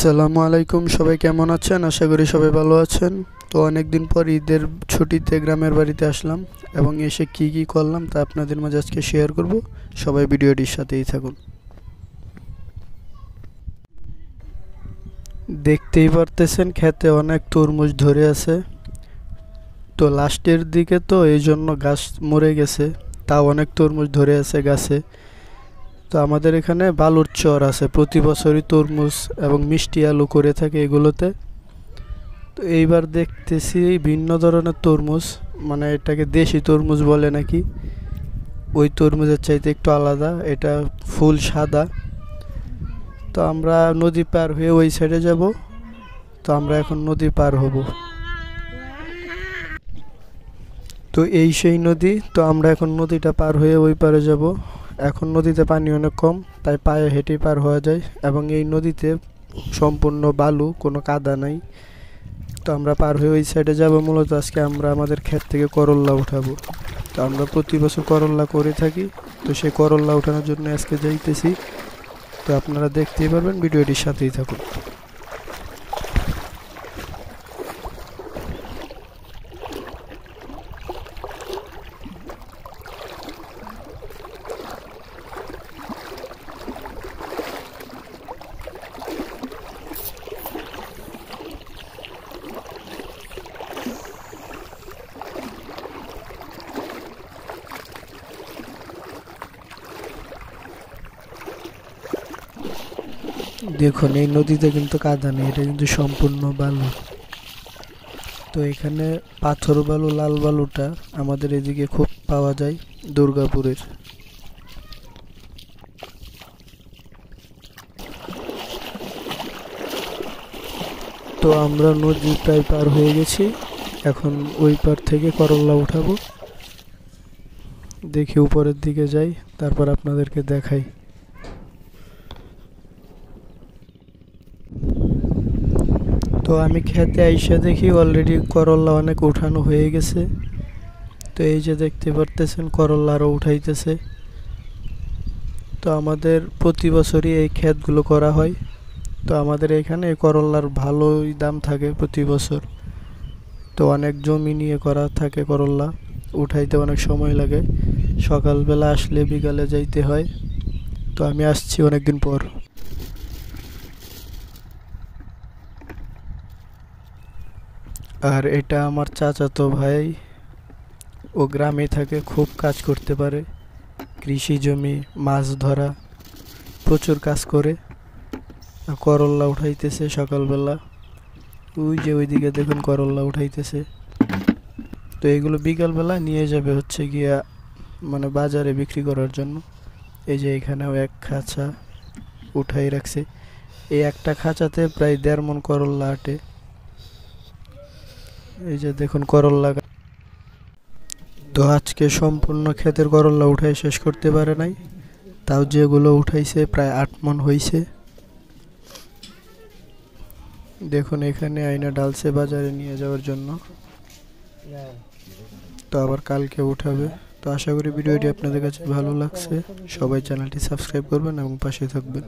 আসসালামু আলাইকুম, সবাই কেমন আছেন? আশা করি সবাই ভালো আছেন। তো অনেকদিন পর ঈদের ছুটিতে গ্রামের বাড়িতে আসলাম এবং এসে কি কি করলাম তা আপনাদের মাঝে আজকে শেয়ার করব। সবাই ভিডিওটির সাথেই থাকুন। দেখতেই পারতেছেন ক্ষেতে অনেক তরমুজ ধরে আছে। তো লাস্টের দিকে তো এই জন্য গাছ মরে গেছে, তাও অনেক তরমুজ ধরে আছে গাছে। তো আমাদের এখানে বালুর চর আছে, প্রতি বছরই তরমুজ এবং মিষ্টি আলু করে থাকে এগুলোতে। তো এইবার দেখতেছি ভিন্ন ধরনের তরমুজ, মানে এটাকে দেশি তরমুজ বলে নাকি। ওই তরমুজের চাইতে একটু আলাদা, এটা ফুল সাদা। তো আমরা নদী পার হয়ে ওই সাইডে যাব। তো আমরা এখন নদী পার হব। তো এই সেই নদী, তো আমরা এখন নদীটা পার হয়ে ওই পারে যাব। এখন নদীতে পানি অনেক কম, তাই পায়ে হেঁটেই পার হওয়া যায় এবং এই নদীতে সম্পূর্ণ বালু, কোনো কাদা নাই। তো আমরা পার হয়ে ওই সাইডে যাব। মূলত আজকে আমরা আমাদের ক্ষেত থেকে করল্লা উঠাবো। তো আমরা প্রতি বছর করল্লা করে থাকি, তো সেই করল্লা উঠানোর জন্য আজকে যাইতেছি। তো আপনারা দেখতেই পারবেন, ভিডিওটির সাথেই থাকুন। দেখুন, এই নদীতে কিন্তু কাদা নেই, এটা কিন্তু সম্পূর্ণ বালু। তো এখানে পাথর বালু, লাল বালুটা আমাদের এদিকে খুব পাওয়া যায়, দুর্গাপুরের। তো আমরা নদী প্রায় পার হয়ে গেছি, এখন ওই পার থেকে করল্লা উঠাবো। দেখি উপরের দিকে যাই, তারপর আপনাদেরকে দেখাই। তো আমি খেতে আইসা দেখি অলরেডি করল্লা অনেক উঠানো হয়ে গেছে। তো এই যে দেখতে পারতেছেন, করল্লা আরও উঠাইতেছে। তো আমাদের প্রতি বছরই এই ক্ষেতগুলো করা হয়। তো আমাদের এখানে করল্লার ভালোই দাম থাকে প্রতি বছর। তো অনেক জমি নিয়ে করা থাকে করল্লা, উঠাইতে অনেক সময় লাগে। সকালবেলা আসলে বিকালে যাইতে হয়। তো আমি আসছি অনেকদিন পর। আর এটা আমার চাচাতো ভাই, ও গ্রামে থাকে, খুব কাজ করতে পারে, কৃষি জমি, মাছ ধরা, প্রচুর কাজ করে। আর করল্লা উঠাইতেছে সকালবেলা। ওই যে ওইদিকে দেখুন করল্লা উঠাইতেছে। তো এগুলো বিকালবেলা নিয়ে যাবে হচ্ছে গিয়া, মানে বাজারে বিক্রি করার জন্য। এই যে এখানেও এক খাঁচা উঠাই রাখছে। এই একটা খাঁচাতে প্রায় 1.5 মণ করল্লা আটে। এই যে দেখুন করল্লা। তো আজকে সম্পূর্ণ ক্ষেতের করল্লা উঠাই শেষ করতে পারে নাই, তাও যেগুলো উঠাইছে প্রায় 8 মণ হইছে। দেখুন এখানে আইনা ডালছে বাজারে নিয়ে যাওয়ার জন্য। তো আবার কালকে উঠাবে। তো আশা করি ভিডিওটি আপনাদের কাছে ভালো লাগছে। সবাই চ্যানেলটি সাবস্ক্রাইব করবেন এবং পাশে থাকবেন।